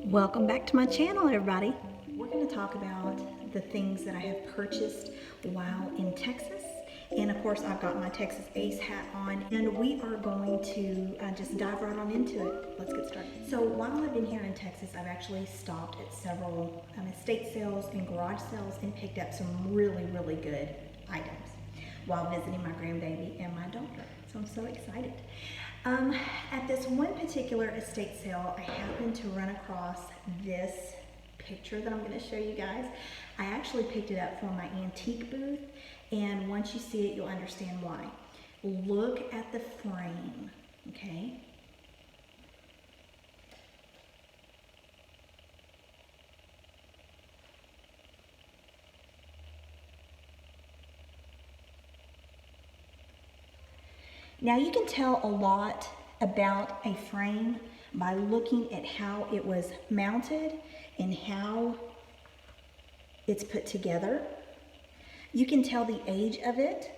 Welcome back to my channel, everybody. We're going to talk about the things that I have purchased while in Texas. And of course, I've got my Texas Ace hat on, and we are going to just dive right on into it. Let's get started. So while I've been here in Texas, I've actually stopped at several estate sales and garage sales and picked up some really, really good items while visiting my grandbaby and my daughter. So I'm so excited. At this one particular estate sale, I happened to run across this picture that I'm going to show you guys. I actually picked it up for my antique booth, and once you see it, you'll understand why. Look at the frame, okay? Now you can tell a lot about a frame by looking at how it was mounted and how it's put together. You can tell the age of it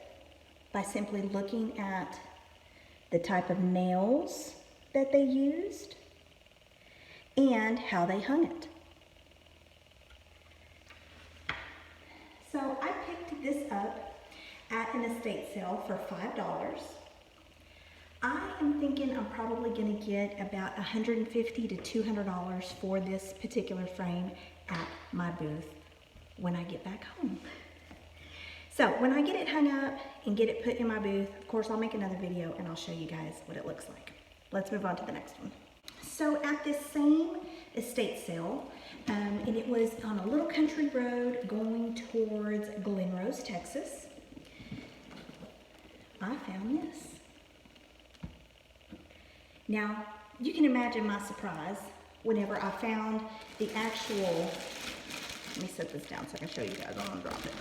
by simply looking at the type of nails that they used and how they hung it. So I picked this up at an estate sale for $5. I am thinking I'm probably going to get about $150 to $200 for this particular frame at my booth when I get back home. So when I get it hung up and get it put in my booth, of course I'll make another video and I'll show you guys what it looks like. Let's move on to the next one. So at this same estate sale, and it was on a little country road going towards Glen Rose, Texas, I found this. Now, you can imagine my surprise whenever I found the actual, let me set this down so I can show you guys. I'm gonna drop it.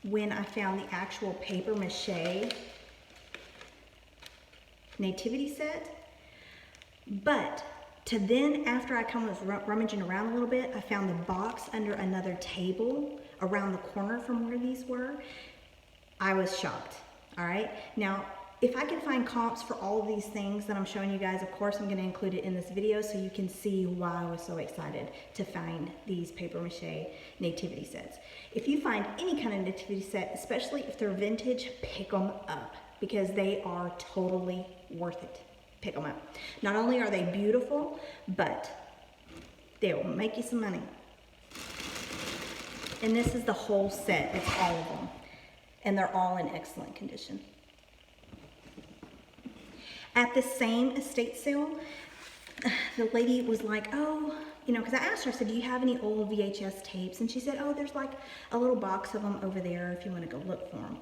When I found the actual paper mache nativity set, but to then, after I kind of was rummaging around a little bit, I found the box under another table around the corner from where these were. I was shocked, all right? Now, if I can find comps for all of these things that I'm showing you guys, of course I'm gonna include it in this video so you can see why I was so excited to find these paper mache nativity sets. If you find any kind of nativity set, especially if they're vintage, pick them up because they are totally worth it. Pick them up. Not only are they beautiful, but they will make you some money. And this is the whole set, it's all of them. And they're all in excellent condition. At the same estate sale, the lady was like, oh, you know, because I asked her, I said, do you have any old VHS tapes? And she said, oh, there's like a little box of them over there if you want to go look for them.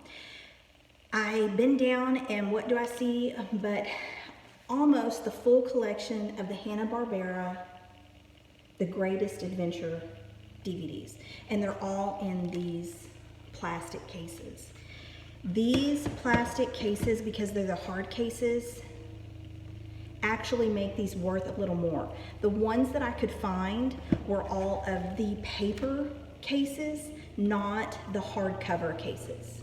I bend down and what do I see? But almost the full collection of the Hanna-Barbera, The Greatest Adventure DVDs. And they're all in these plastic cases. These plastic cases, because they're the hard cases, actually make these worth a little more. The ones that I could find were all of the paper cases, not the hardcover cases.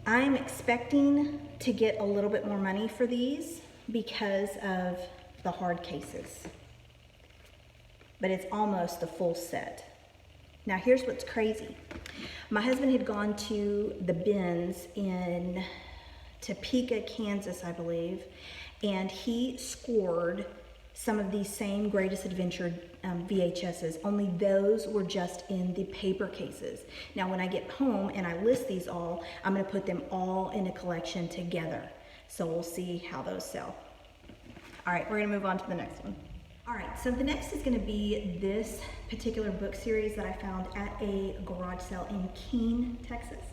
I'm expecting to get a little bit more money for these because of the hard cases, but it's almost the full set. Now here's what's crazy. My husband had gone to the bins in Topeka, Kansas, I believe, and he scored some of these same Greatest Adventure VHSs, only those were just in the paper cases. Now when I get home and I list these all, I'm gonna put them all in a collection together. So we'll see how those sell. All right, we're gonna move on to the next one. All right, so the next is gonna be this particular book series that I found at a garage sale in Keene, Texas.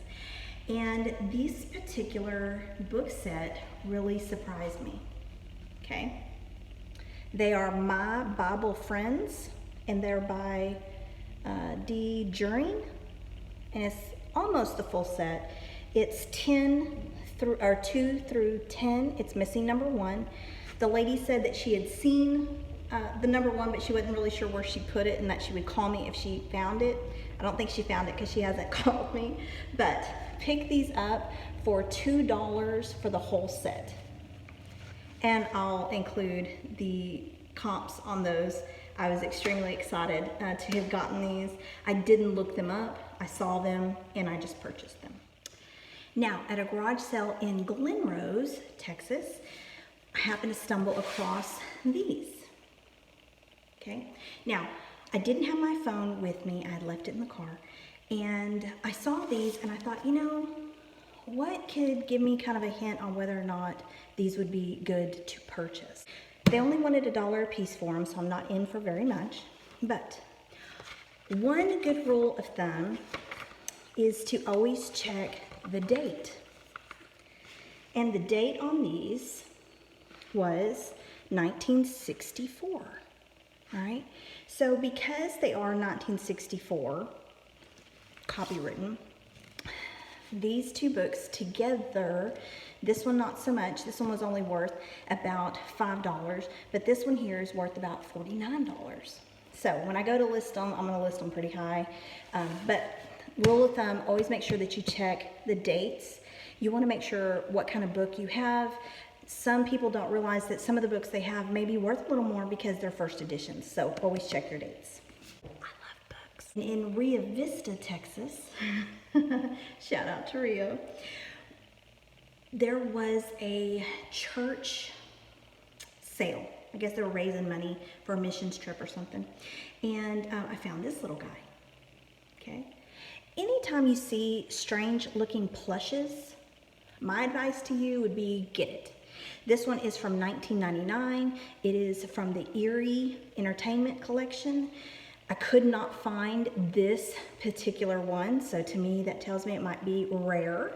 And this particular book set really surprised me, okay? They are My Bible Friends, and they're by D. Juring, and it's almost the full set. It's 2 through 10, it's missing number 1. The lady said that she had seen the number 1, but she wasn't really sure where she put it and that she would call me if she found it. I don't think she found it because she hasn't called me, but pick these up for $2 for the whole set. And I'll include the comps on those. I was extremely excited to have gotten these. I didn't look them up. I saw them and I just purchased them. Now, at a garage sale in Glen Rose, Texas, I happened to stumble across these. Okay, now I didn't have my phone with me. I had left it in the car, and I saw these and I thought, you know, what could give me kind of a hint on whether or not these would be good to purchase? They only wanted $1 a piece for them, so I'm not in for very much. But one good rule of thumb is to always check the date. And the date on these was 1964, right? So because they are 1964 copywritten, these two books together, this one not so much, this one was only worth about $5, but this one here is worth about $49. So when I go to list them, I'm gonna list them pretty high. But rule of thumb, always make sure that you check the dates. You wanna make sure what kind of book you have. Some people don't realize that some of the books they have may be worth a little more because they're first editions, so always check your dates. I love books. In Rio Vista, Texas, shout out to Rio, there was a church sale. I guess they were raising money for a missions trip or something. And I found this little guy, okay? Anytime you see strange looking plushes, my advice to you would be get it. This one is from 1999. It is from the Erie Entertainment Collection. I could not find this particular one, so to me that tells me it might be rare.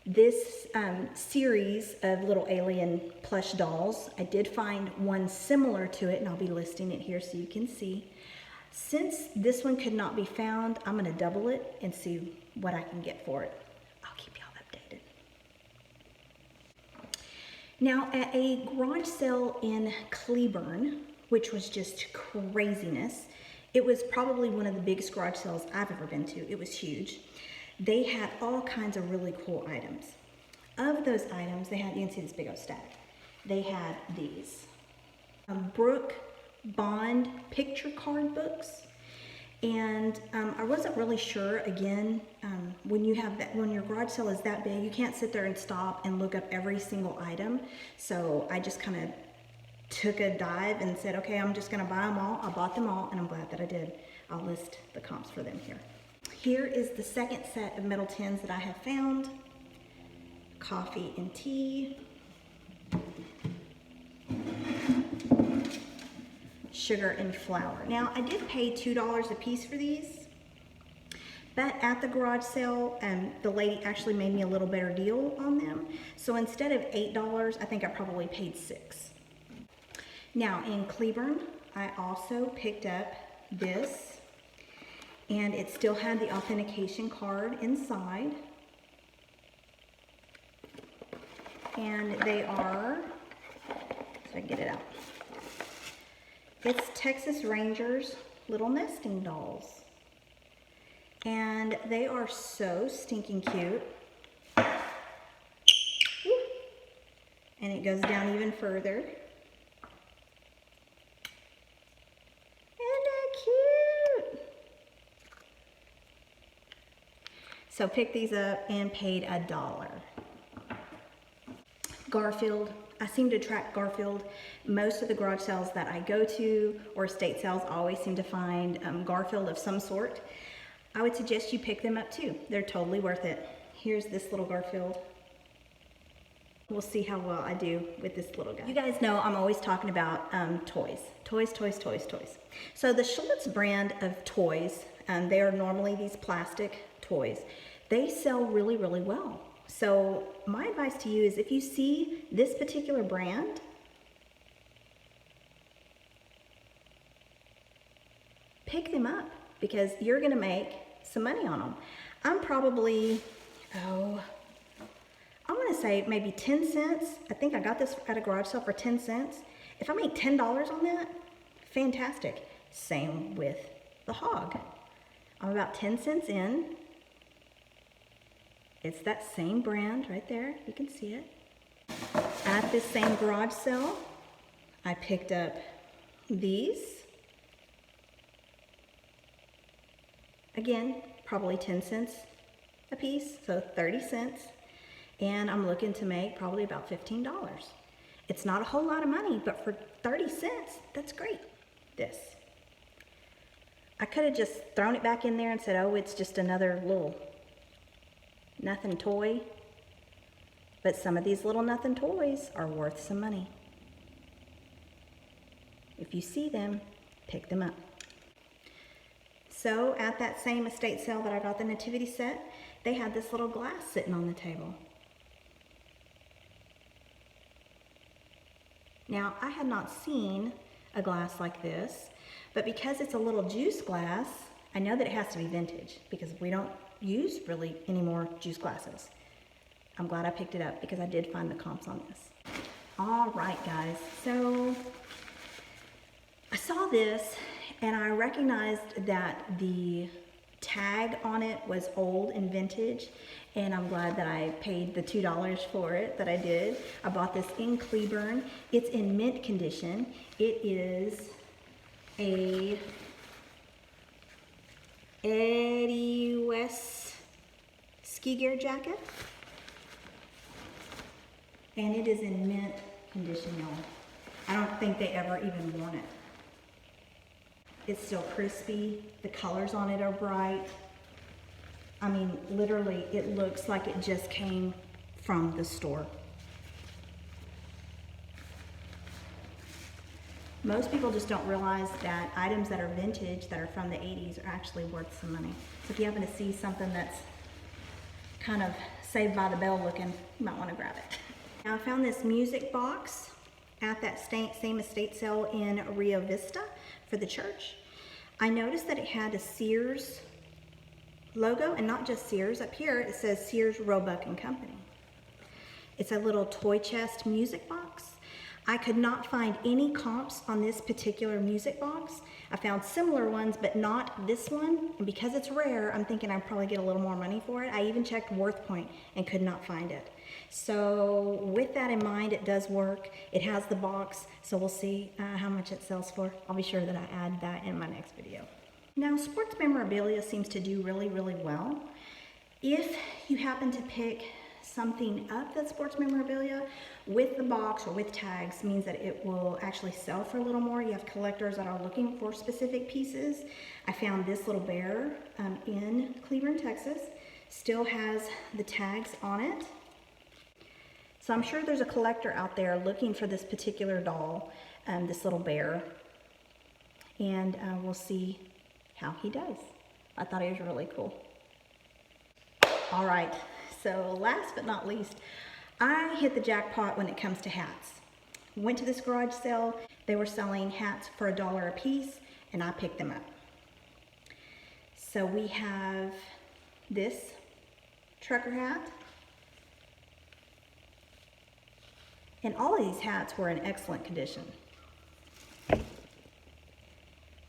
This series of little alien plush dolls, I did find one similar to it, and I'll be listing it here so you can see. Since this one could not be found, I'm going to double it and see what I can get for it. I'll keep y'all updated. Now, at a garage sale in Cleburne, which was just craziness, it was probably one of the biggest garage sales I've ever been to. It was huge. They had all kinds of really cool items. Of those items, they had, you can see this big old stack. They had these Brooke Bond picture card books. And I wasn't really sure, again, when you have that, when your garage sale is that big, you can't sit there and stop and look up every single item. So I just kind of took a dive and said, okay, I'm just gonna buy them all. I bought them all, and I'm glad that I did. I'll list the comps for them here. Here is the second set of metal tins that I have found. Coffee and tea. Sugar and flour. Now, I did pay $2 a piece for these, but at the garage sale, the lady actually made me a little better deal on them. So instead of $8, I think I probably paid $6. Now, in Cleburne, I also picked up this, and it still had the authentication card inside. And they are, so I can get it out. It's Texas Rangers little nesting dolls. And they are so stinking cute. Woo. And it goes down even further. Isn't that cute? So picked these up and paid $1. Garfield. I seem to attract Garfield. Most of the garage sales that I go to or estate sales, I always seem to find Garfield of some sort. I would suggest you pick them up too. They're totally worth it. Here's this little Garfield. We'll see how well I do with this little guy. You guys know I'm always talking about toys. Toys. So the Schultz brand of toys, they are normally these plastic toys. They sell really, really well. So my advice to you is if you see this particular brand, pick them up because you're gonna make some money on them. I'm probably, I'm gonna say maybe 10 cents. I think I got this at a garage sale for 10 cents. If I make $10 on that, fantastic. Same with the hog. I'm about 10 cents in. It's that same brand right there. You can see it. At this same garage sale, I picked up these. Again, probably 10 cents a piece, so 30 cents. And I'm looking to make probably about $15. It's not a whole lot of money, but for 30 cents, that's great. This. I could have just thrown it back in there and said, oh, it's just another little nothing toy. But some of these little nothing toys are worth some money. If you see them, pick them up. So at that same estate sale that I got the Nativity set, they had this little glass sitting on the table. Now, I had not seen a glass like this, but because it's a little juice glass, I know that it has to be vintage because we don't use really any more juice glasses. I'm glad I picked it up because I did find the comps on this. All right, guys, so I saw this and I recognized that the tag on it was old and vintage, and I'm glad that I paid the $2 for it, that I did. I bought this in Cleburne. It's in mint condition. It is a Eddie West ski gear jacket, and it is in mint condition, y'all. I don't think they ever even worn it. It's still crispy. The colors on it are bright. I mean, literally, it looks like it just came from the store. Most people just don't realize that items that are vintage, that are from the 80s, are actually worth some money. So if you happen to see something that's kind of Saved by the Bell looking, you might want to grab it. Now I found this music box at that same estate sale in Rio Vista for the church. I noticed that it had a Sears logo, and not just Sears. Up here it says Sears, Roebuck and Company. It's a little toy chest music box. I could not find any comps on this particular music box. I found similar ones, but not this one. And because it's rare, I'm thinking I'd probably get a little more money for it. I even checked WorthPoint and could not find it. So with that in mind, it does work. It has the box, so we'll see how much it sells for. I'll be sure that I add that in my next video. Now, sports memorabilia seems to do really, really well. If you happen to pick something up that's sports memorabilia with the box or with tags, means that it will actually sell for a little more. You have collectors that are looking for specific pieces. I found this little bear in Cleburne, Texas. Still has the tags on it. So I'm sure there's a collector out there looking for this particular doll, this little bear, and we'll see how he does. I thought he was really cool. All right, so last but not least, I hit the jackpot when it comes to hats. Went to this garage sale. They were selling hats for $1 a piece, and I picked them up. So we have this trucker hat. And all of these hats were in excellent condition.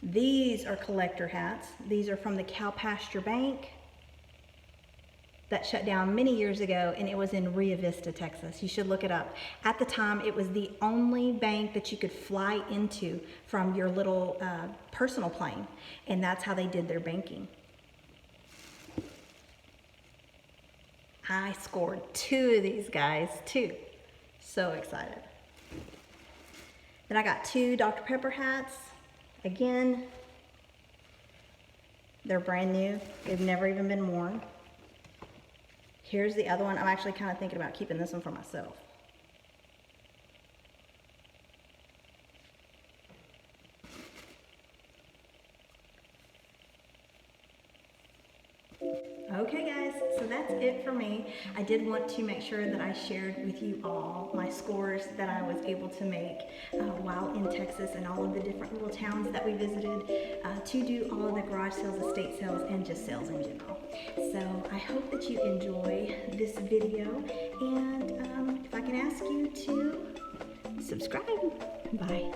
These are collector hats. These are from the Cow Pasture Bank that shut down many years ago, and it was in Rio Vista, Texas. You should look it up. At the time, it was the only bank that you could fly into from your little personal plane, and that's how they did their banking. I scored 2 of these guys, 2. So excited. Then I got 2 Dr. Pepper hats. Again, they're brand new. They've never even been worn. Here's the other one. I'm actually kind of thinking about keeping this one for myself. Okay guys, so that's it for me. I did want to make sure that I shared with you all my scores that I was able to make while in Texas, and all of the different little towns that we visited to do all of the garage sales, estate sales, and just sales in general. So I hope that you enjoy this video, and if I can ask you to subscribe. Bye.